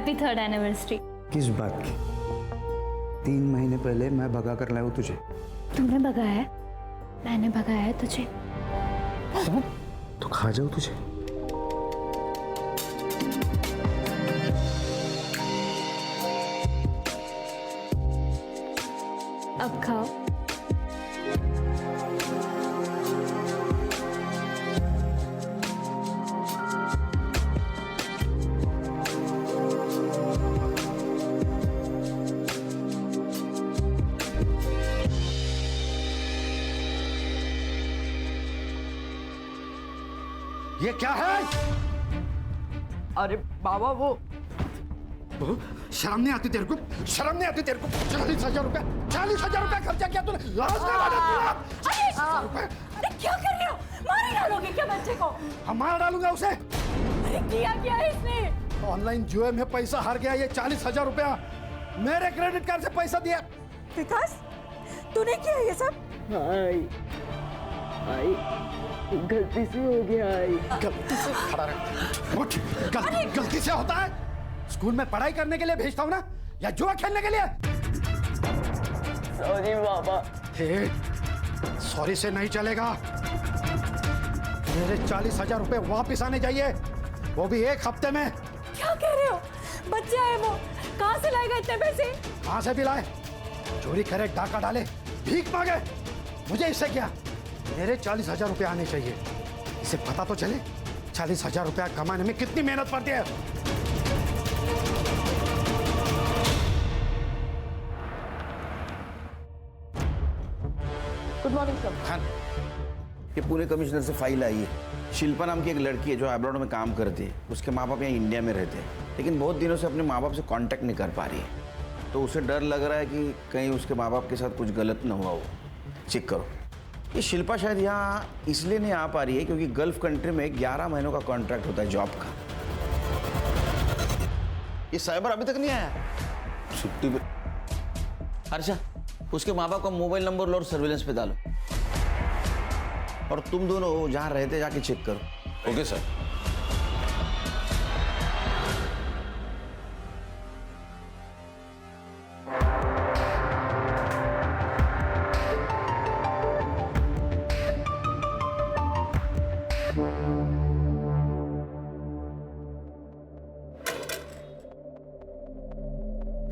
Happy 3rd anniversary. किस बात की? 3 महीने पहले मैं भगा कर लाया हूँ तुझे। तुमने भगाया है? मैंने भगाया है तुझे? तो खा जाओ तुझे। अब खाओ। ये क्या है? अरे बाबा वो शर्म नहीं आती तेरे को? शर्म नहीं आती तेरे को? 40,000 रुपया, 40,000 रुपया खर्चा किया तूने। लाज नहीं अरे क्या कर रहे हो? मार डालोगे क्या बच्चे को? हम मार डालूंगा उसे। अरे किया क्या है इसने? ऑनलाइन जुए में पैसा हार गया। ये 40,000 रुपया मेरे क्रेडिट कार्ड से पैसा दिया। विकास तूने किया ये सब? आई गलती से हो गया। गलती से खड़ा रह। उठ। गलती से होता है? स्कूल में पढ़ाई करने के लिए भेजता हूँ ना, या जुआ खेलने के लिए? सॉरी बाबा। सॉरी से नहीं चलेगा। मेरे 40,000 रुपए वापिस आने चाहिए, वो भी 1 हफ्ते में। क्या कह रहे हो? बच्चा है वो, कहाँ से लाएगा इतने पैसे? कहाँ से भी लाए? चोरी करे, डाका डाले, भीख मांगे, मुझे इससे क्या? मेरे 40,000 रुपए आने चाहिए। इसे पता तो चले 40,000 रुपया कमाने में कितनी मेहनत पड़ती है। Good morning sir. खान, ये पुणे कमिश्नर से फाइल आई है। शिल्पा नाम की एक लड़की है जो अब्रॉड में काम करती है। उसके माँ बाप यहाँ इंडिया में रहते हैं, लेकिन बहुत दिनों से अपने माँ बाप से कांटेक्ट नहीं कर पा रही है। तो उसे डर लग रहा है कि कहीं उसके माँ बाप के साथ कुछ गलत ना हुआ हो। चेक करो। ये शिल्पा शायद यहाँ इसलिए नहीं आ पा रही है क्योंकि गल्फ कंट्री में 11 महीनों का कॉन्ट्रैक्ट होता है जॉब का। ये साइबर अभी तक नहीं आया छुट्टी पे। हर्षा, उसके माँ बाप का मोबाइल नंबर लो और सर्विलेंस पे डालो, और तुम दोनों जहाँ रहते जाके चेक करो। Okay sir.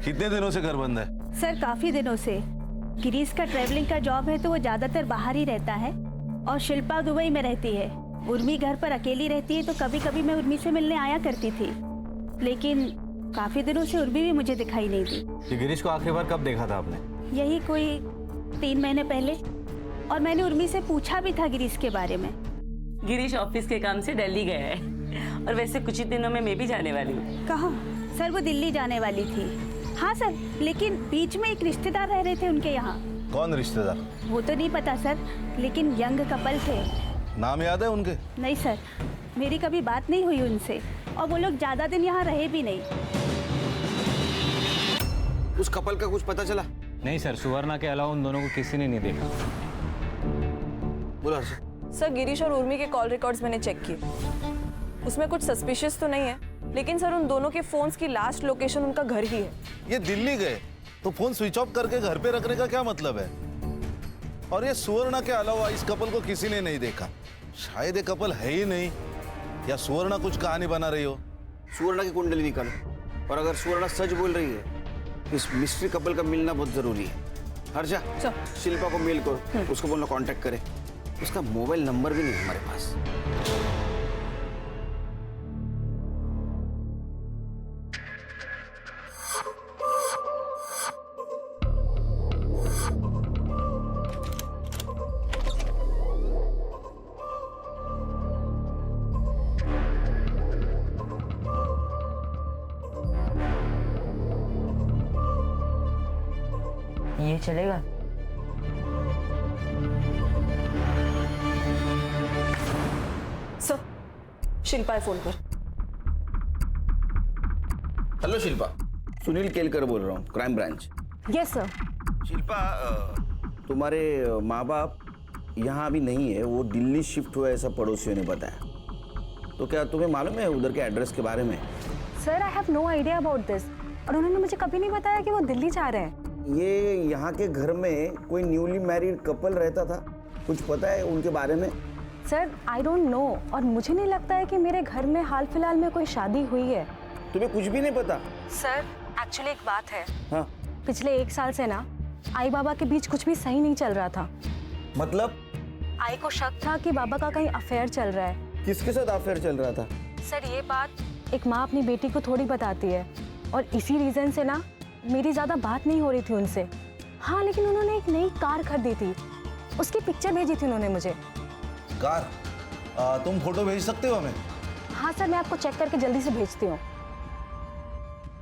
कितने दिनों से घर बंद है? सर काफी दिनों से। गिरीश का ट्रैवलिंग का जॉब है तो वो ज्यादातर बाहर ही रहता है, और शिल्पा दुबई में रहती है। उर्मी घर पर अकेली रहती है, तो कभी कभी मैं उर्मी से मिलने आया करती थी, लेकिन काफी दिनों से उर्मी भी मुझे दिखाई नहीं दी। ये गिरीश को आखिरी बार कब देखा था आपने? यही कोई 3 महीने पहले, और मैंने उर्मी से पूछा भी था गिरीश के बारे में। गिरीश ऑफिस के काम से दिल्ली गया है, और वैसे कुछ ही दिनों में मैं भी जाने वाली हूँ। कहाँ? सर वो दिल्ली जाने वाली थी। हाँ सर, लेकिन बीच में एक रिश्तेदार रह रहे थे उनके यहाँ। कौन रिश्तेदार? वो तो नहीं पता सर, लेकिन यंग कपल थे। नाम याद है उनके? नहीं सर, मेरी कभी बात नहीं हुई उनसे, और वो लोग ज्यादा दिन यहाँ रहे भी नहीं। उस कपल का कुछ पता चला? नहीं सर, सुवर्णा के अलावा उन दोनों को किसी ने नहीं देखा। बोला हर्षा। सर गिरीश और उर्मी के कॉल रिकॉर्ड्स मैंने चेक किए, उसमें कुछ सस्पिशियस तो नहीं है, लेकिन सर उन दोनों के फोन्स की लास्ट लोकेशन उनका घर ही है। ये दिल्ली गए तो फोन स्विच ऑफ करके घर पे रखने का क्या मतलब है? और ये सुवर्णा के अलावा इस कपल को किसी ने नहीं देखा। शायद ये कपल है ही नहीं, या सुवर्णा कुछ कहानी बना रही हो। सुवर्णा की कुंडली निकालो, और अगर सुवर्णा सच बोल रही है, इस मिस्ट्री कपल का मिलना बहुत जरूरी है। हर्षा, शिल्पा को मेल करो, उसको बोलना कांटेक्ट करे। उसका मोबाइल नंबर भी नहीं हमारे पास। ये चलेगा? सर शिल्पा है फोन पर। हेलो शिल्पा, सुनील केलकर बोल रहा हूँ, crime branch. Yes sir. Shilpa, तुम्हारे माँ बाप यहाँ अभी नहीं है, वो दिल्ली शिफ्ट हुआ ऐसा पड़ोसियों ने बताया। तो क्या तुम्हें मालूम है उधर के एड्रेस के बारे में? Sir I have no idea about this, और उन्होंने मुझे कभी नहीं बताया कि वो दिल्ली जा रहे हैं। ये यहाँ के घर में कोई न्यूली मैरिड कपल रहता था, कुछ पता है उनके बारे में? सर आई डोंट नो, और मुझे नहीं लगता है कि मेरे घर में हाल फिलहाल में कोई शादी हुई है। तुम्हें कुछ भी नहीं पता? सर एक्चुअली एक बात है, हाँ, पिछले 1 साल से ना आई बाबा के बीच कुछ भी सही नहीं चल रहा था। मतलब? आई को शक था कि बाबा का कहीं अफेयर चल रहा है। किसके साथ अफेयर चल रहा था? सर ये बात एक माँ अपनी बेटी को थोड़ी बताती है, और इसी रीज़न से ना मेरी ज़्यादा बात नहीं हो रही थी उनसे। हाँ लेकिन उन्होंने एक नई कार खरीदी थी, उसकी पिक्चर भेजी थी उन्होंने मुझे। कार? तुम फोटो भेज सकते हो हमें? हाँ सर, मैं आपको चेक करके जल्दी से भेजती हूँ।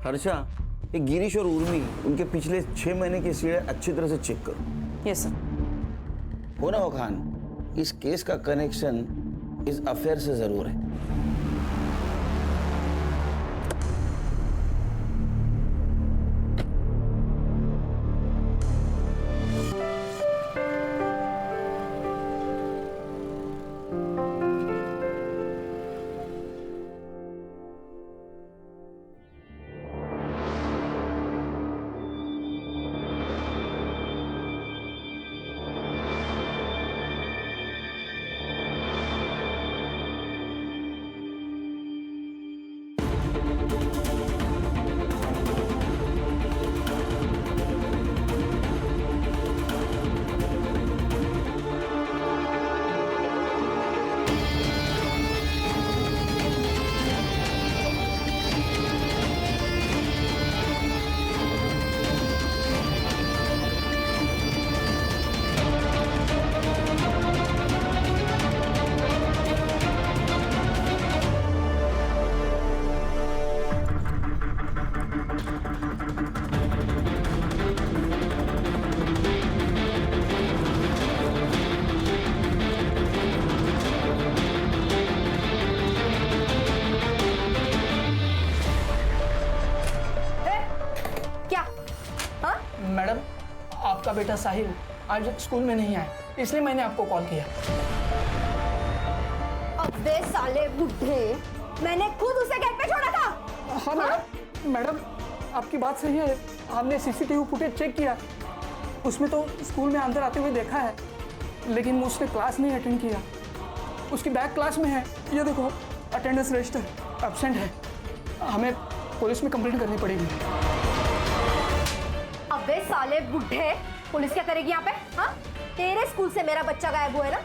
हर्षा, ये गिरीश और उर्मी, उनके पिछले 6 महीने की सीढ़े अच्छी तरह से चेक करो। Yes sir. हो ना हो खान, इस केस का कनेक्शन इस अफेयर से जरूर है। मैडम, आपका बेटा साहिल आज स्कूल में नहीं आया, इसलिए मैंने आपको कॉल किया। अबे साले बुड्ढे, मैंने खुद उसे गेट पे छोड़ा था। हाँ मैडम, आपकी बात सही है। हमने सीसीटीवी फुटेज चेक किया, उसमें तो स्कूल में अंदर आते हुए देखा है, लेकिन उसने क्लास नहीं अटेंड किया। उसकी बैग क्लास में है, ये देखो अटेंडेंस रजिस्टर एब्सेंट है। हमें पुलिस में कंप्लेंट करनी पड़ेगी। अबे साले बुड्ढे, पुलिस क्या करेगी यहाँ पे? हाँ, तेरे स्कूल से मेरा बच्चा गायब हुआ है ना,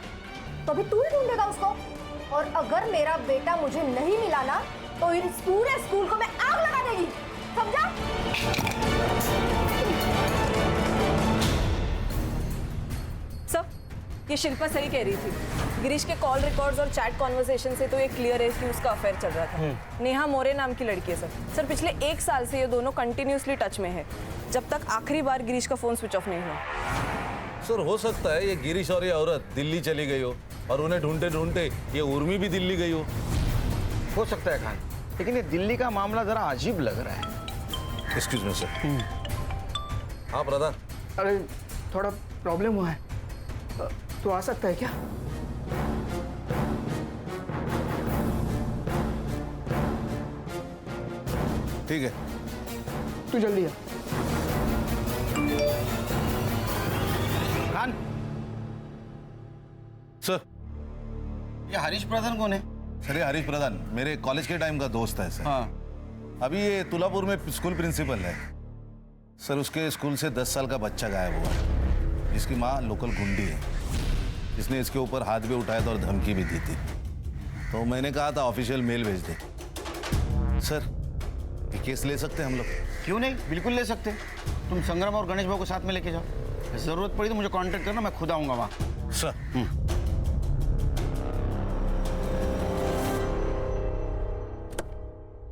तो अभी तू ही ढूंढेगा उसको। और अगर मेरा बेटा मुझे नहीं मिला ना, तो इस पूरे स्कूल को मैं आग लगा देगी, समझा? सर, ये शिल्पा सही कह रही थी। गिरीश के कॉल रिकॉर्ड्स और चैट कॉन्वर्सेशन से तो ये क्लियर है कि उसका अफेयर चल रहा था। नेहा मोरे नाम की लड़की है सर। पिछले 1 साल से ये दोनों कंटिन्यूसली टच में है, जब तक आखिरी बार गिरीश का फोन स्विच ऑफ नहीं हुआ। सर हो सकता है ये गिरीश और ये औरत दिल्ली चली गई हो, और उन्हें ढूंढते ढूंढते ये उर्मी भी दिल्ली गई हो सकता है खान, लेकिन ये दिल्ली का मामला जरा अजीब लग रहा है। Excuse me sir. हाँ ब्रदर। अरे थोड़ा प्रॉब्लम हुआ है, तो आ सकता है क्या? ठीक है, तू जल्दी आ। खान, सर। ये हरीश प्रधान कौन है? सर ये हरीश प्रधान मेरे कॉलेज के टाइम का दोस्त है सर। हाँ। अभी ये तुलापुर में स्कूल प्रिंसिपल है सर। उसके स्कूल से 10 साल का बच्चा गायब हुआ है, जिसकी माँ लोकल गुंडी है, जिसने इसके ऊपर हाथ भी उठाया था और धमकी भी दी थी। तो मैंने कहा था ऑफिशियल मेल भेज दे। सर ये केस ले सकते हैं हम लोग? क्यों नहीं, बिल्कुल ले सकते। तुम संग्राम और गणेश भाऊ को साथ में लेके जाओ, जरूरत पड़ी तो मुझे कांटेक्ट करना, मैं खुद आऊंगा वहाँ। सर।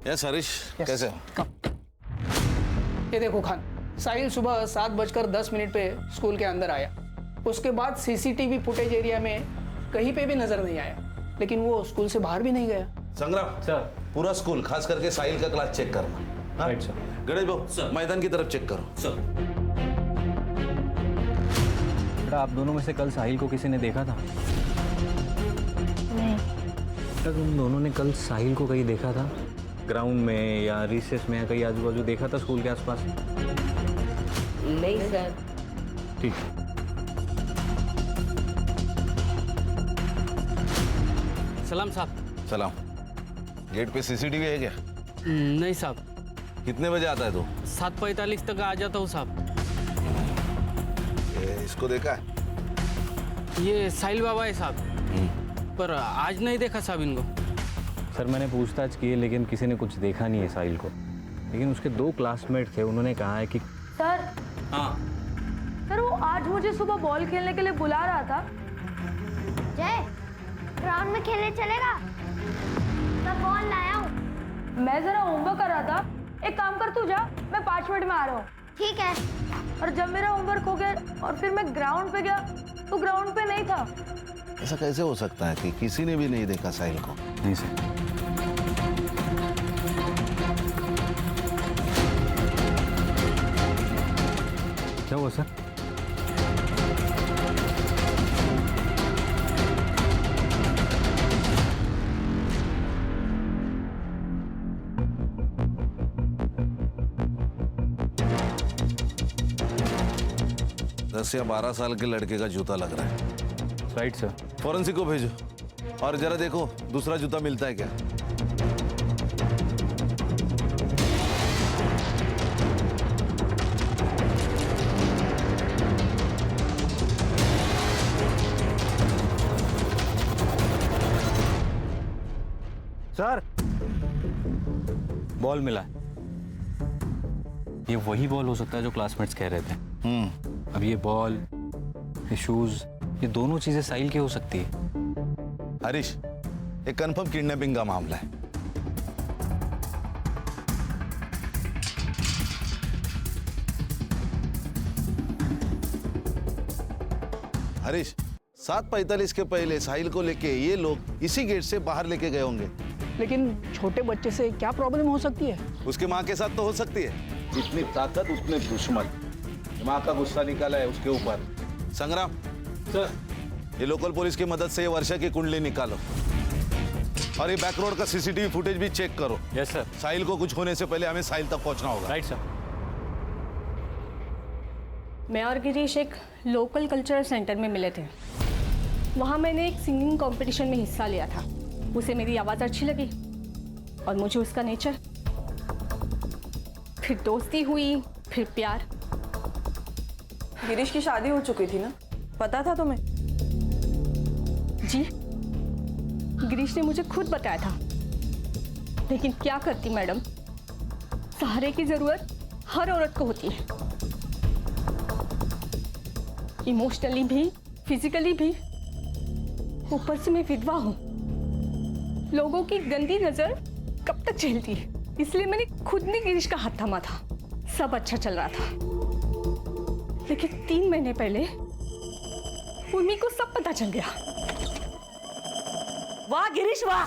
यस हरीश, कैसे हो? ये देखो खान, साहिल सुबह 7:10 पे स्कूल के अंदर आया। उसके बाद सीसीटीवी फुटेज एरिया में कहीं पे भी नजर नहीं आया, लेकिन वो स्कूल से बाहर भी नहीं गया। संग्राम सर। पूरा स्कूल खास करके साहिल का क्लास चेक करना। हाँ? Right sir. गणेश भाऊ मैदान की तरफ चेक करो। सर। बेटा आप दोनों में से कल साहिल को किसी ने देखा था? नहीं। बेटा तुम दोनों ने कल साहिल को कहीं देखा था? ग्राउंड में या रिसेस में या कहीं आजू बाजू देखा था स्कूल के आसपास? नहीं सर। ठीक। सलाम साहब। सलाम। गेट पे सीसीटीवी है क्या? नहीं साहब। कितने बजे आता है तू? 7:45 तक आ जाता हूँ साहब। इसको देखा है? ये साहिल बाबा है साहब, पर आज नहीं देखा साहब इनको। सर मैंने पूछताछ की है लेकिन किसी ने कुछ देखा नहीं है साहिल को, लेकिन उसके 2 क्लासमेट थे, उन्होंने कहा है कि सर। हाँ सर वो आज मुझे सुबह बॉल खेलने के लिए बुला रहा था। जय, ग्राउंड में खेलने चलेगा? मैं बॉल लाया हूँ। मैं जरा होमवर्क कर रहा था, एक काम कर तू जा, मैं 5 मिनट में आ रहा हूँ। ठीक है। और जब मेरा होमवर्क हो गया और फिर मैं ग्राउंड पे गया तो ग्राउंड पे नहीं था। ऐसा कैसे हो सकता है कि किसी ने भी नहीं देखा साहिल को? नहीं सर। क्या हुआ सर? दस या 12 साल के लड़के का जूता लग रहा है। Right sir. फॉरेंसिक को भेजो और जरा देखो दूसरा जूता मिलता है क्या। सर बॉल मिला है। ये वही बॉल हो सकता है जो क्लासमेट्स कह रहे थे। अब ये बॉल, ये शूज, ये दोनों चीजें साहिल की हो सकती है। हरीश, एक कंफर्म किडनैपिंग का मामला है। हरीश, 7:45 के पहले साहिल को लेके ये लोग इसी गेट से बाहर लेके गए होंगे। लेकिन छोटे बच्चे से क्या प्रॉब्लम हो सकती है? उसके माँ के साथ तो हो सकती है। जितनी ताकत उतने दुश्मन। माँ का गुस्सा निकाला है उसके ऊपर। संग्राम सर, ये लोकल पुलिस की मदद से ये वर्षा की कुंडली निकालो और ये बैक रोड का सीसीटीवी फुटेज भी चेक करो। Yes sir. साहिल को कुछ होने से पहले हमें साहिल तक पहुंचना होगा। Right sir. मैं और गिरीश एक लोकल कल्चरल सेंटर में मिले थे। वहाँ मैंने एक सिंगिंग कंपटीशन में हिस्सा लिया था। उसे मेरी आवाज़ अच्छी लगी और मुझे उसका नेचर। फिर दोस्ती हुई, फिर प्यार। गिरीश की शादी हो चुकी थी ना, पता था तुम्हें? जी, गिरीश ने मुझे खुद बताया था। लेकिन क्या करती मैडम, सहारे की जरूरत हर औरत को होती है। इमोशनली भी, फिजिकली भी। ऊपर से मैं विधवा हूं। लोगों की गंदी नजर कब तक झेलती है, इसलिए मैंने खुद ने गिरीश का हाथ थामा था। सब अच्छा चल रहा था, लेकिन 3 महीने पहले उर्मी को सब पता चल गया। वाह गिरीश वाह।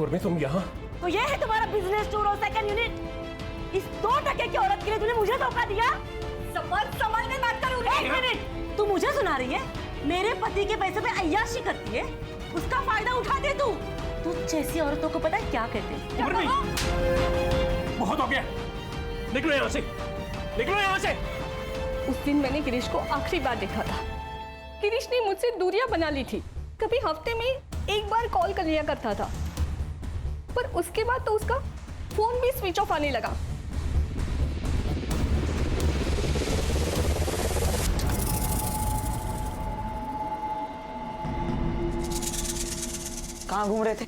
उर्मी तुम यहाँ? तो ये है तुम्हारा बिजनेस टूर और सेकंड यूनिट। इस 2 टके की औरत के लिए तूने मुझे धोखा दिया। समझ में बात करूँ। 1 मिनट, तू मुझे सुना रही है? मेरे पति के पैसे पे अय्याशी करती है, उसका फायदा उठाती है तू जैसी औरतों को पता है क्या कहते हैं? बहुत हो गया, निकलो यहाँ से, निकलो यहाँ से। उस दिन मैंने गिरीश को आखिरी बार देखा था। गिरीश ने मुझसे दूरियां बना ली थी। कभी हफ्ते में 1 बार कॉल कर लिया करता था, पर उसके बाद तो उसका फोन भी स्विच ऑफ आने लगा। कहाँ घूम रहे थे?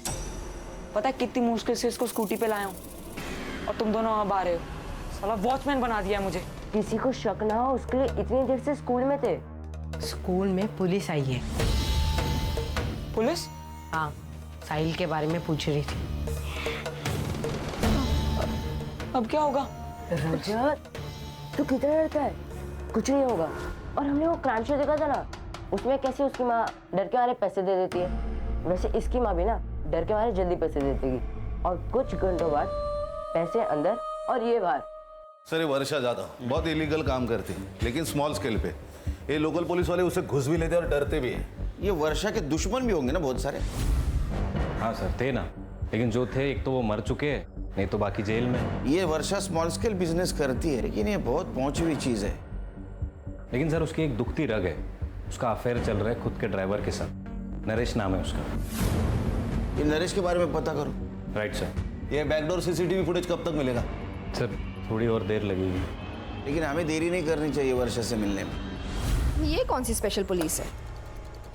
पता है कितनी मुश्किल से इसको स्कूटी पे लाया हूँ और तुम दोनों अब आ रहे हो। साला वॉचमैन बना दिया है मुझे। किसी को शक ना हो उसके लिए इतनी देर से स्कूल में थे। स्कूल में पुलिस आई है। पुलिस? हाँ, साहिल के बारे में पूछ रही थी। अब क्या होगा? रजत, तू कितना डरता है? कुछ नहीं होगा। और हमने वो क्राइम शो देखा था ना, उसमें कैसे उसकी माँ डर के मारे पैसे दे देती है, वैसे इसकी माँ भी ना डर के मारे जल्दी पैसे दे देगी और कुछ घंटों बाद पैसे अंदर और ये बाहर। सर ये वर्षा ज्यादा बहुत इलीगल काम करती है, लेकिन स्मॉल स्केल पे। ये लोकल पुलिस वाले उसे घुस भी लेते और डरते भी हैं। ये वर्षा के दुश्मन भी होंगे ना बहुत सारे। हाँ सर थे ना, लेकिन जो थे एक तो वो मर चुके हैं, नहीं तो बाकी जेल में। ये वर्षा स्मॉल स्केल बिजनेस करती है, लेकिन ये बहुत पहुंची हुई चीज है। लेकिन सर उसकी एक दुखती रग है, उसका अफेयर चल रहा है खुद के ड्राइवर के साथ। नरेश नाम है उसका। ये नरेश के बारे में पता करो। Right sir. ये बैकडोर सीसीटीवी फुटेज कब तक मिलेगा? सर थोड़ी और देर लगेगी। लेकिन हमें देरी नहीं करनी चाहिए वर्षा से मिलने में। ये कौन सी स्पेशल पुलिस है?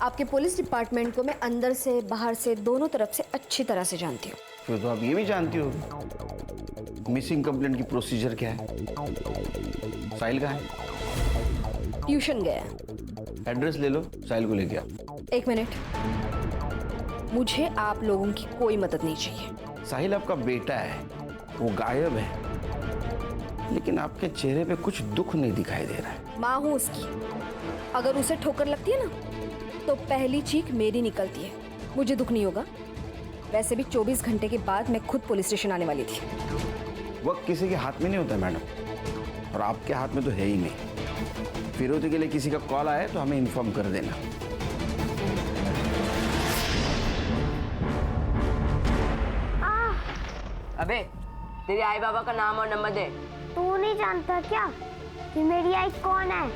आपके पुलिस डिपार्टमेंट को मैं अंदर से बाहर से दोनों तरफ से अच्छी तरह से जानती हूँ। फिर तो आप ये भी जानती हो मिसिंग कंप्लेंट की प्रोसीजर क्या है। साहिल कहाँ है? ट्यूशन गया। एड्रेस ले लो, साहिल को लेके आओ। एक मिनट, मुझे आप लोगों की कोई मदद नहीं चाहिए। साहिल आपका बेटा है, वो गायब है, लेकिन आपके चेहरे पे कुछ दुख नहीं दिखाई दे रहा है। माँ हूँ उसकी, अगर उसे ठोकर लगती है ना तो पहली चीख मेरी निकलती है, मुझे दुख नहीं होगा। वैसे भी 24 घंटे के बाद मैं खुद पुलिस स्टेशन आने वाली थी। वक्त किसी के हाथ में नहीं होता मैडम, और आपके हाथ में तो है ही नहीं। फिरौती के लिए किसी का कॉल आए तो हमें इन्फॉर्म कर देना। अबे तेरी आई बाबा का नाम और नंबर दे। तू नहीं जानता क्या कि मेरी आई कौन है?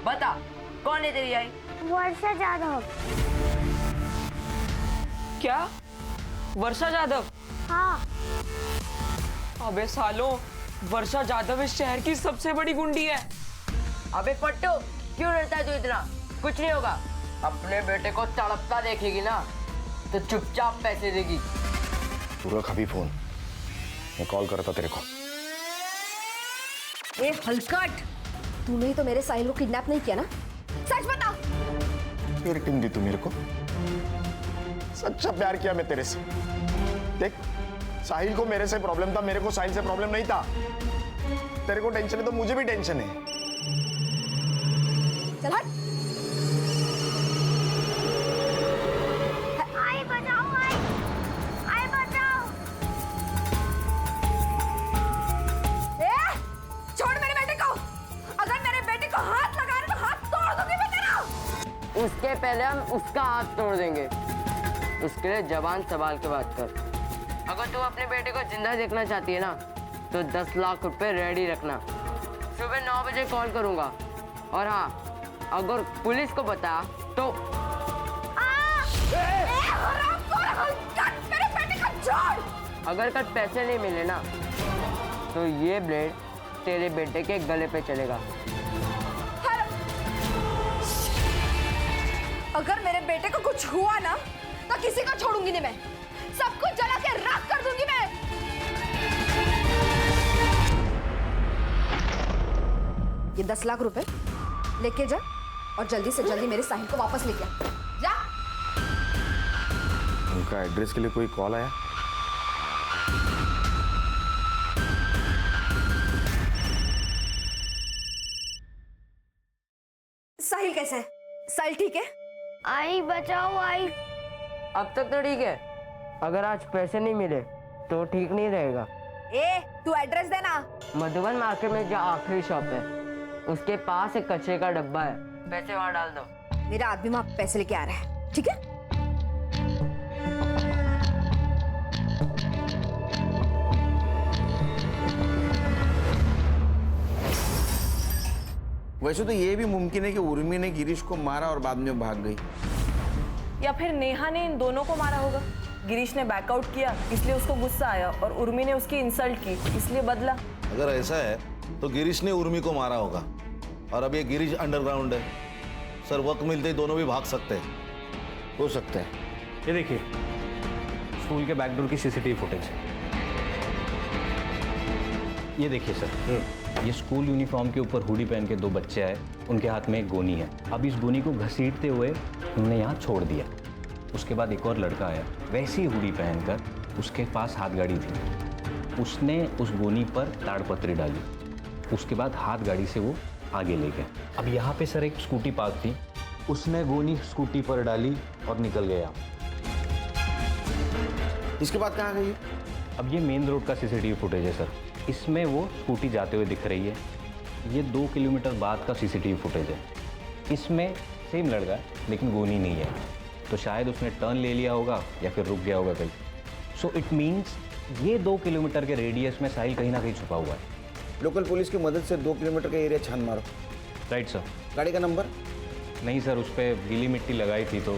बता कौन है तेरी आई? वर्षा जाधव। क्या? वर्षा जाधव? हाँ। अबे सालों, वर्षा जाधव इस शहर की सबसे बड़ी गुंडी है। अबे पट्टू, क्यों डरता है तू इतना? कुछ नहीं होगा। अपने बेटे को तड़पता देखेगी ना तो चुपचाप पैसे देगी। तू रख अभी फोन, मैं कॉल करता तेरे को। ए हलकट, तूने ही तो मेरे साहिल को किडनैप नहीं किया ना? सच बता। फिर टिंग दी तू मेरे को। सच्चा प्यार किया मैं तेरे से। देख, साहिल को मेरे से प्रॉब्लम था, मेरे को साहिल से प्रॉब्लम नहीं था। तेरे को टेंशन है तो मुझे भी टेंशन है। चल हट। आई बचाओ, आई बचाओ। ए, छोड़ मेरे बेटे को। अगर मेरे बेटे को हाथ लगा रहे तो हाथ तोड़ दूंगी मैं तेरा। उसके पहले हम उसका हाथ तोड़ देंगे। उसके लिए जबान संभाल के बात कर। अगर तू अपने बेटे को जिंदा देखना चाहती है ना तो 10 लाख रुपए रेडी रखना। सुबह 9 बजे कॉल करूंगा। और हाँ, अगर पुलिस को बता तो मेरे बेटे को छोड़। अगर कल पैसे नहीं मिले ना तो ये ब्लेड तेरे बेटे के गले पे चलेगा। अगर मेरे बेटे को कुछ हुआ ना तो किसी को छोड़ूंगी नहीं मैं। सब कुछ जला के राख कर दूंगी मैं। ये 10 लाख रुपए लेके जा और जल्दी से जल्दी मेरे साहिल को वापस लेके आ। जा। उनका एड्रेस के लिए कोई कॉल आया? साहिल कैसे है? साहिल ठीक है? आई बचाओ, आई। अब तक तो ठीक है, अगर आज पैसे नहीं मिले तो ठीक नहीं रहेगा। ए, तू एड्रेस देना। मधुबन मार्केट में जो आखिरी शॉप है उसके पास एक कचरे का डब्बा है, पैसे वहां डाल दो। मेरा आदमी वहां पैसे लेके आ रहा है, ठीक है? वैसे तो ये भी मुमकिन है कि उर्मी ने गिरीश को मारा और बाद में भाग गई, या फिर नेहा ने इन दोनों को मारा होगा। गिरीश ने बैकआउट किया इसलिए उसको गुस्सा आया और उर्मी ने उसकी इंसल्ट की इसलिए बदला। अगर ऐसा है तो गिरीश ने उर्मी को मारा होगा, और अब ये गिरीश अंडरग्राउंड है। सर, वक्त मिलते ही दोनों भी भाग सकते हैं। हो सकता है। ये देखिए, स्कूल के बैकडोर की सीसीटीवी फुटेज। ये देखिए सर, ये स्कूल यूनिफॉर्म के ऊपर हुडी पहन के 2 बच्चे आए, उनके हाथ में एक गोनी है। अब इस गोनी को घसीटते हुए उन्होंने यहाँ छोड़ दिया। उसके बाद एक और लड़का आया, वैसी हुडी पहनकर, उसके पास हाथ गाड़ी थी। उसने उस गोनी पर ताड़पत्री डाली, उसके बाद हाथ गाड़ी से वो आगे ले गया। अब यहाँ पे सर एक स्कूटी पार्क थी, उसने गोनी स्कूटी पर डाली और निकल गया। इसके बाद कहाँ गई? अब ये मेन रोड का सीसीटीवी फुटेज है सर, इसमें वो स्कूटी जाते हुए दिख रही है। ये 2 किलोमीटर बाद का सीसीटीवी फुटेज है, इसमें सेम लड़का है लेकिन गोनी नहीं है। तो शायद उसने टर्न ले लिया होगा या फिर रुक गया होगा कहीं। सो इट मीन्स ये 2 किलोमीटर के रेडियस में साहिल कहीं ना कहीं छुपा हुआ है। लोकल पुलिस की मदद से 2 किलोमीटर का एरिया छान मारो। Right sir. गाड़ी का नंबर? नहीं सर, उस पर गीली मिट्टी लगाई थी तो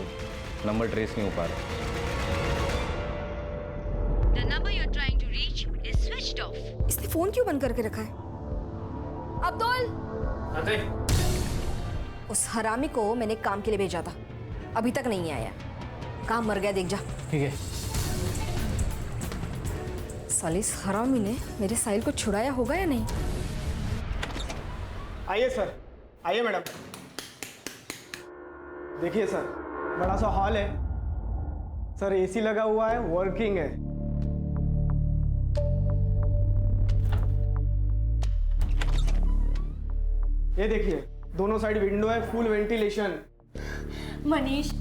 नंबर ट्रेस नहीं हो पा रहा। The number you're trying to reach is switched off. इसने फोन क्यों बंद करके रखा है? अब्दुल! उस हरामी को मैंने काम के लिए भेजा था, अभी तक नहीं आया। काम मर गया, देख जा। ठीक है। साले इस हरामी ने मेरे साहिल को छुड़ाया होगा या नहीं? आइए सर, आइए मैडम। देखिए सर, बड़ा सा हॉल है सर, एसी लगा हुआ है, वर्किंग है। ये देखिए, दोनों साइड विंडो है, फुल वेंटिलेशन। मनीष,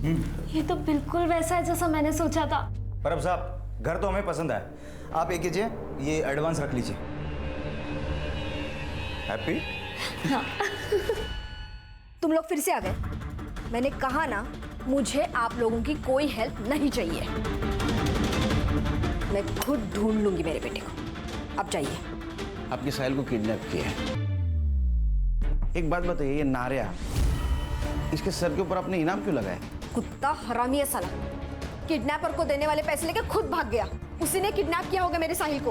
ये तो बिल्कुल वैसा है जैसा मैंने सोचा था। परब साहब, घर तो हमें पसंद आया। आप ये कीजिए, ये एडवांस रख लीजिए। हैप्पी? हाँ। तुम लोग फिर से आ गए। मैंने कहा ना, मुझे आप लोगों की कोई हेल्प नहीं चाहिए। मैं खुद ढूंढ लूंगी मेरे बेटे को। अब जाइए। आपके साहिल को किडनैप किया है। एक बात बताइए, ये नारिया, इसके सर के ऊपर आपने इनाम क्यों लगाया? कुत्ता हरामी है साला। किडनैपर को देने वाले पैसे लेके खुद भाग गया। उसी ने किडनैप किया होगा मेरे साहिल को,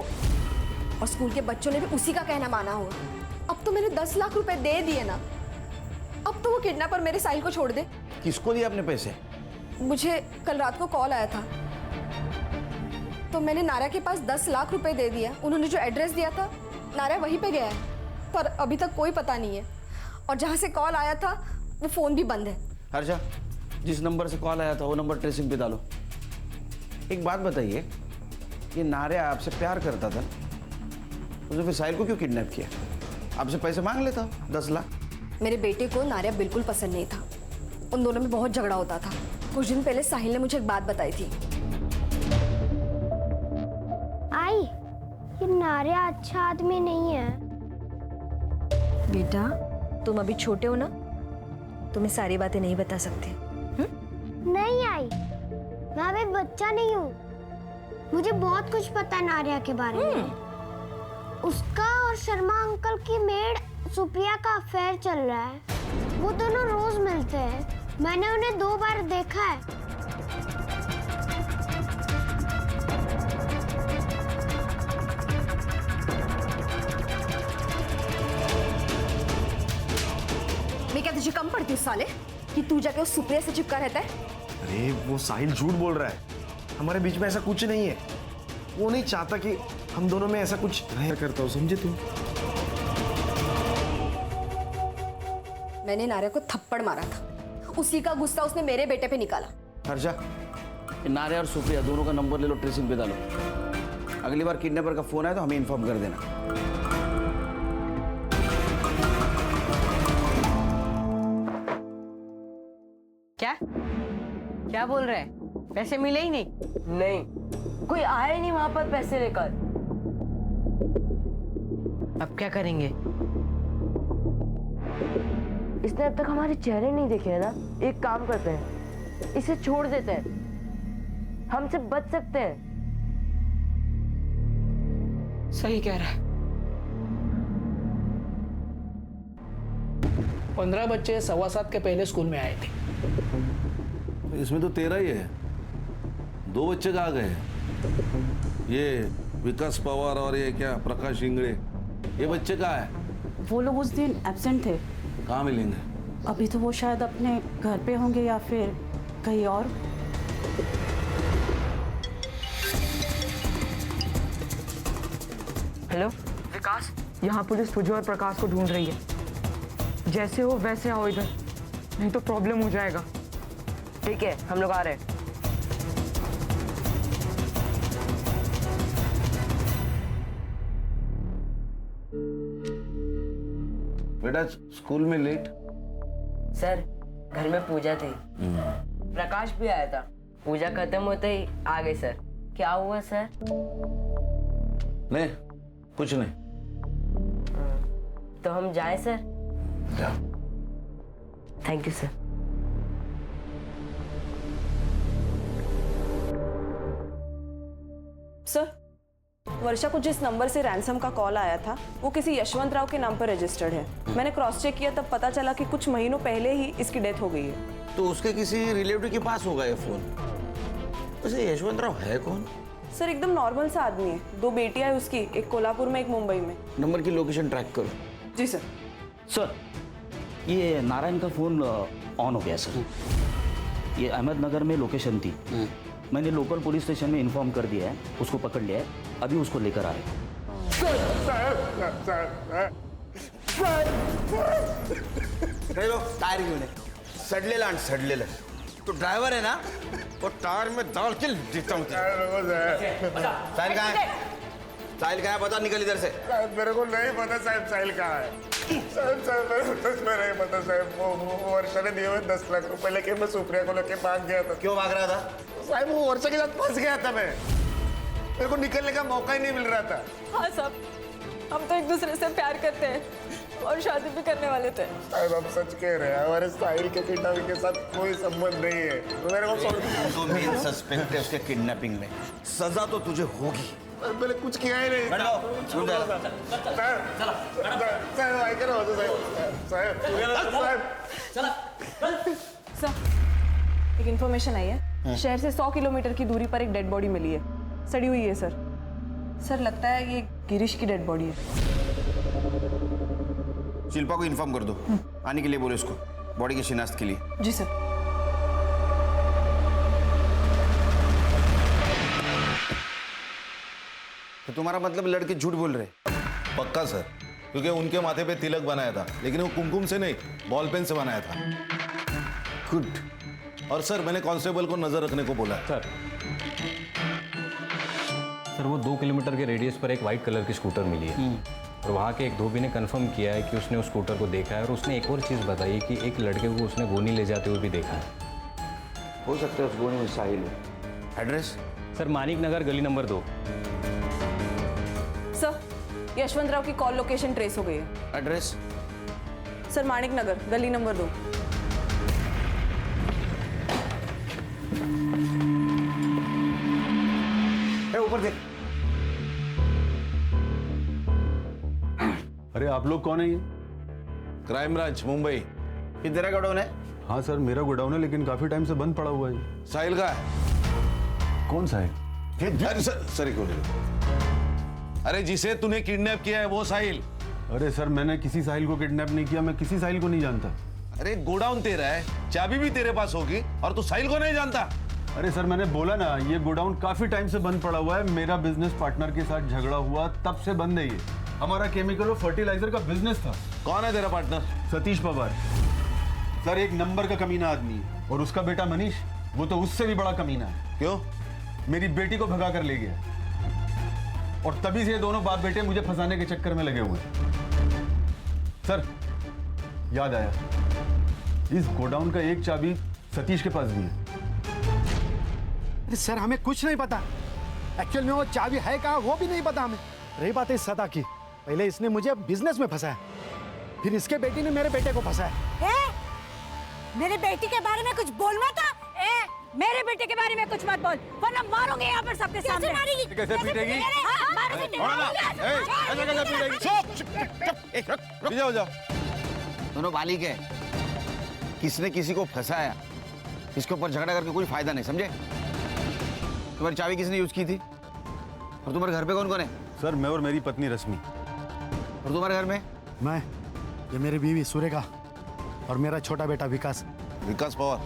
और स्कूल के बच्चों ने भी उसी का कहना माना होगा। अब तो मैंने 10 लाख रुपए दे दिए ना, अब तो वो किडनैपर मेरे साहिल को छोड़ दे। किसको दिए आपने पैसे? मुझे कल रात को कॉल आया था, तो मैंने नारिया के पास 10 लाख रुपए दे दिया। उन्होंने जो एड्रेस दिया था, नारिया वहीं पे गया है, पर अभी तक कोई पता नहीं है। और जहाँ से कॉल आया था वो फोन भी बंद है। हर्षा, जिस नंबर से कॉल आया था वो नंबर ट्रेसिंग पे डालो। एक बात बताइए, ये नारिया आपसे प्यार करता था, उसने फिर साहिल को क्यों किडनैप किया? आपसे पैसे मांग लेता 10 लाख। मेरे बेटे को नारिया बिल्कुल पसंद नहीं था, उन दोनों में बहुत झगड़ा होता था। कुछ दिन पहले साहिल ने मुझे एक बात बताई थी। आई, ये नारिया अच्छा आदमी नहीं है। बेटा, तुम अभी छोटे हो ना, तुम्हें सारी बातें नहीं बता सकते। नहीं आई, मैं अभी बच्चा नहीं हूँ। मुझे बहुत कुछ पता है नारिया के बारे में। उसका और शर्मा अंकल की मेड सुप्रिया का अफेयर चल रहा है। वो दोनों रोज मिलते हैं, मैंने उन्हें 2 बार देखा है। मैं क्या तुझे कम पड़ती हूँ साले, कि तू जाके उस सुप्रिया से चिपका रहता है? अरे वो साहिल झूठ बोल रहा है, हमारे बीच में ऐसा कुछ नहीं है। वो नहीं चाहता कि हम दोनों में ऐसा कुछ रहा करता हो, समझे तुम? मैंने नारिया को थप्पड़ मारा था, उसी का गुस्सा उसने मेरे बेटे पे निकाला। हर्षा, ये नारिया और सुप्रिया दोनों का नंबर ले लो, ट्रेसिंग पे डालो। अगली बार किडनैपर का फोन आए तो हमें इन्फॉर्म कर देना। क्या बोल रहे हैं? पैसे मिले ही नहीं? नहीं, कोई आया ही नहीं वहां पर पैसे लेकर। अब क्या करेंगे? इसने अब तक हमारे चेहरे नहीं देखे है ना। एक काम करते हैं, इसे छोड़ देते हैं, हमसे बच सकते हैं। सही कह रहा है। 15 बच्चे 7:15 के पहले स्कूल में आए थे। इसमें तो 13 ही है, 2 बच्चे कहाँ गए? ये विकास पवार और ये क्या प्रकाश इंगड़े, ये बच्चे कहाँ है? वो लोग उस दिन एब्सेंट थे। कहाँ मिलेंगे? अभी तो वो शायद अपने घर पे होंगे या फिर कहीं और। हेलो विकास, यहाँ पुलिस तुझे और प्रकाश को ढूंढ रही है। जैसे हो वैसे आओ इधर, नहीं तो प्रॉब्लम हो जाएगा। ठीक है, हम लोग आ रहे हैं। बेटा स्कूल में लेट? सर, घर में पूजा थी, प्रकाश भी आया था। पूजा खत्म होते ही आ गए सर। क्या हुआ सर? नहीं, कुछ नहीं। तो हम जाएं सर? जाओ। Thank you sir. सर, वर्षा को जिस नंबर से रैंसम का कॉल आया था वो किसी यशवंत राव के नाम पर रजिस्टर्ड है। मैंने क्रॉस चेक किया तब पता चला कि कुछ महीनों पहले ही इसकी डेथ हो गई है। तो उसके किसी रिलेटिव के पास होगा ये फोन। वैसे यशवंत राव है कौन? सर, एकदम नॉर्मल सा आदमी है। 2 बेटियां है उसकी, एक कोल्हापुर में, एक मुंबई में। नंबर की लोकेशन ट्रैक करो। जी सर। सर, ये नारायण का फ़ोन ऑन हो गया सर। ये अहमदनगर में लोकेशन थी। मैंने लोकल पुलिस स्टेशन में इन्फॉर्म कर दिया है, उसको पकड़ लिया है, अभी उसको लेकर आ रहे हैं। टायर घेऊन सडलेला आणि सडलेलं तो ड्रायव्हर आहे ना, तो टायर में डाल के देता हूँ। साहिल कहाँ है? साहिल कहाँ है? पता निकल इधर से। मेरे को नहीं पता साहब साहिल कहाँ है। साहब मेरे को सच में नहीं पता साहब। वो वर्षा ने दिए हुए 10 लाख रुपए लेके मैं सुप्रिया को लेके भाग गया था। क्यों भाग रहा था? साहब वो वर्षा के साथ फंस गया था मैं। मेरे को निकलने का मौका ही नहीं मिल रहा था। हाँ साहब, हम तो एक दूसरे से प्यार करते हैं और शादी भी करने वाले थे। साहब हम सच कह रहे हैं, हमारे साहिल के किडनैपिंग के साथ कोई संबंध नहीं है। तो मेरे को तो मेन सस्पेक्ट है उसके किडनैपिंग में। सजा तो तुझे होगी। मैंने कुछ किया ही नहीं। सर, एक इन्फॉर्मेशन आई है। शहर से 100 किलोमीटर की दूरी पर एक डेड बॉडी मिली है, सड़ी हुई है सर। सर, लगता है ये गिरीश की डेड बॉडी है। शिल्पा को इन्फॉर्म कर दो, आने के लिए बोलो इसको, बॉडी की शिनाख्त के लिए। जी सर। तो तुम्हारा मतलब लड़के झूठ बोल रहे? पक्का सर, क्योंकि उनके माथे पे तिलक बनाया था, लेकिन वो कुमकुम से नहीं, बॉल पेन से बनाया था। गुड। और सर, मैंने कांस्टेबल को नजर रखने को बोला। सर, वो 2 किलोमीटर के रेडियस पर एक वाइट कलर की स्कूटर मिली है और वहाँ के एक धोबी ने कंफर्म किया है कि उसने उस स्कूटर को देखा है और उसने एक और चीज़ बताई कि एक लड़के को उसने गोनी ले जाते हुए भी देखा है। हो सकता है उस गोनी में साहिल हो। एड्रेस? सर, मानिक नगर, गली नंबर 2। सर, यशवंत राव की कॉल लोकेशन ट्रेस हो गई है। एड्रेस? सर, मानिक नगर, गली नंबर 2। ऊपर देख। अरे आप लोग कौन है ये? Crime branch Mumbai. ये तेरा गोडाउन है? हाँ सर, मेरा गोडाउन है, लेकिन काफी टाइम से बंद पड़ा हुआ है। साहिल का है? कौन साहिल? अरे सर एक मिनट। अरे जिसे तूने किडनैप किया है वो साहिल। अरे सर, मैंने किसी साहिल को किडनैप नहीं किया, मैं किसी साहिल को नहीं जानता। अरे गोडाउन तेरा है, चाबी भी तेरे पास होगी, और तू साहिल को नहीं जानता? अरे सर, मैंने बोला ना, ये गोडाउन काफी टाइम से बंद पड़ा हुआ है। मेरा बिजनेस पार्टनर के साथ झगड़ा हुआ, तब से बंद है ये। हमारा केमिकल और फर्टिलाइजर का बिजनेस था। कौन है तेरा पार्टनर? सतीश पवार। सर, एक नंबर का कमीना आदमी है, और उसका बेटा मनीष, वो तो उससे भी बड़ा कमीना है। क्यों? मेरी बेटी को भगा कर ले गया, और तभी से ये दोनों बाप बेटे मुझे फंसाने के चक्कर में लगे हुए। सर, याद आया, इस गोडाउन का एक चाबी सतीश के पास भी है। अरे सर, हमें कुछ नहीं पता। एक्चुअल में वो चाबी है कहाँ वो भी नहीं पता हमें। रही बात है सदा की, पहले इसने मुझे बिजनेस में फंसाया, फिर इसके बेटी ने मेरे बेटे को फंसाया। मेरे बेटी के बारे में कुछ बोल मत। मेरे बेटे के बारे में कुछ मत बोल, वरना मारूंगी यहाँ पर सबके सामने। कैसे पीटेगी? हो जाओ। दोनों बालिग है, किसने किसी को फंसाया, इसके ऊपर झगड़ा करके कोई फायदा नहीं, समझे? तुम्हारी चाबी किसने यूज की थी? और तुम्हारे घर पे कौन कौन है? सर, मैं और मेरी पत्नी रश्मि। और तुम्हारे घर में? मैं, ये मेरी बीवी सुरेखा, और मेरा छोटा बेटा विकास। विकास पवार,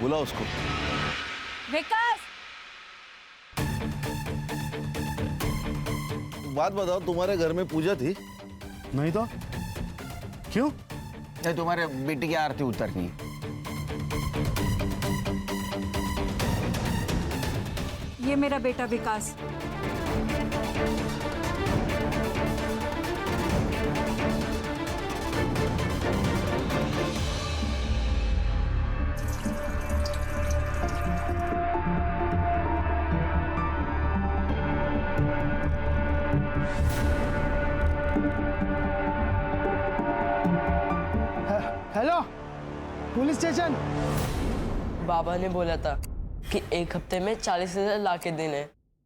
बुला उसको। विकास, बात बताओ, तुम्हारे घर में पूजा थी? नहीं तो क्यों? नहीं, तुम्हारे बेटी की आरती उतरनी है। ये मेरा बेटा विकास। Hello, police station. बाबा ने बोला था कि एक हफ्ते में 40,000 ला के देने।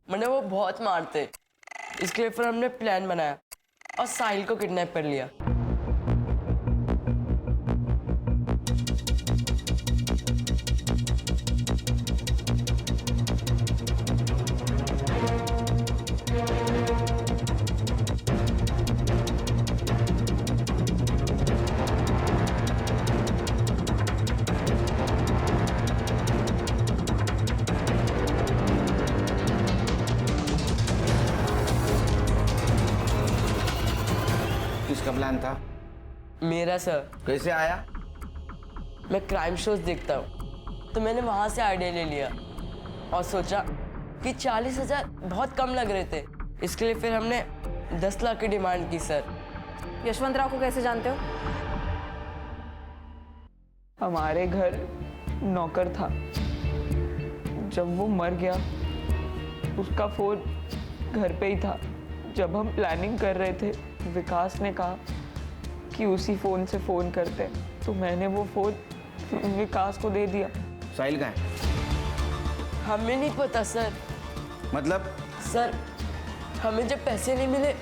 मैंने वो बहुत मारते, इसके लिए फिर हमने प्लान बनाया और साहिल को किडनैप कर लिया। किसका प्लान था? मेरा सर। कैसे आया? मैं क्राइम शोज देखता हूँ तो मैंने वहां से आइडिया ले लिया और सोचा कि 40,000 बहुत कम लग रहे थे, इसके लिए फिर हमने 10 लाख की डिमांड की सर। यशवंत राव को कैसे जानते हो? हमारे घर नौकर था, जब वो मर गया उसका फोन घर पे ही था। जब हम प्लानिंग कर रहे थे विकास ने कहा कि उसी फोन से फोन करते, तो मैंने वो फोन विकास को दे दिया। साहिल कहाँ है? हमें नहीं पता सर। मतलब? सर हमें जब पैसे नहीं मिले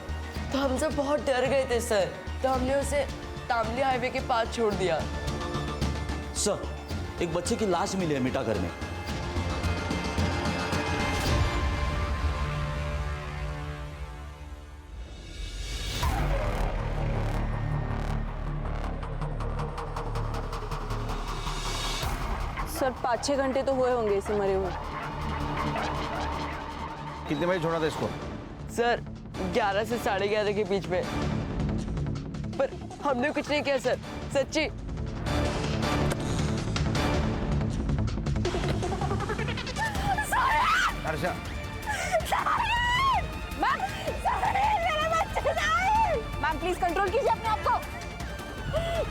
तो हम सब बहुत डर गए थे सर, तो हमने उसे तामली हाईवे के पास छोड़ दिया। सर, एक बच्चे की लाश मिली है मिठागर में। सर 5-6 घंटे तो हुए होंगे इसे मरे हुए। कितने बजे छोड़ा था इसको? सर 11 से 11:30 के बीच में, पर हमने कुछ नहीं किया सर, सच्ची। हर्षा, मैम प्लीज कंट्रोल कीजिए अपने आप को।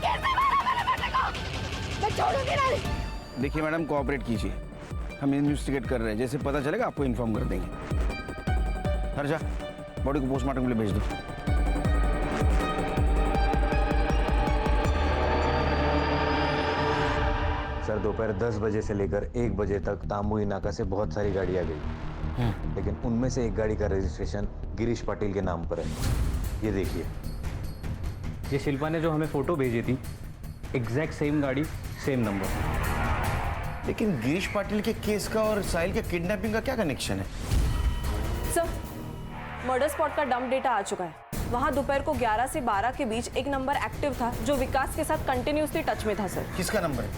कैसे मारा मेरे बेटे को? मैं छोड़ूंगी नहीं। देखिए मैडम, कोऑपरेट कीजिए, हम इन्वेस्टिगेट कर रहे हैं, जैसे पता चलेगा आपको इन्फॉर्म कर देंगे। हर्षा, बॉडी को पोस्टमार्टम के लिए भेज दो। सर दोपहर 10 बजे से लेकर 1 बजे तक तामुई नाका से बहुत सारी गाड़ियाँ गई, लेकिन उनमें से एक गाड़ी का रजिस्ट्रेशन गिरीश पाटिल के नाम पर है। ये देखिए, ये शिल्पा ने जो हमें फोटो भेजी थी, एग्जैक्ट सेम गाड़ी, सेम नंबर। लेकिन गिरीश पाटिल के केस का और साहिल के किडनैपिंग का क्या कनेक्शन है? सर मर्डर स्पॉट का डंप डेटा आ चुका है। वहाँ दोपहर को 11 से 12 के बीच एक नंबर एक्टिव था जो विकास के साथ कंटिन्यूसली टच में था सर। किसका नंबर है?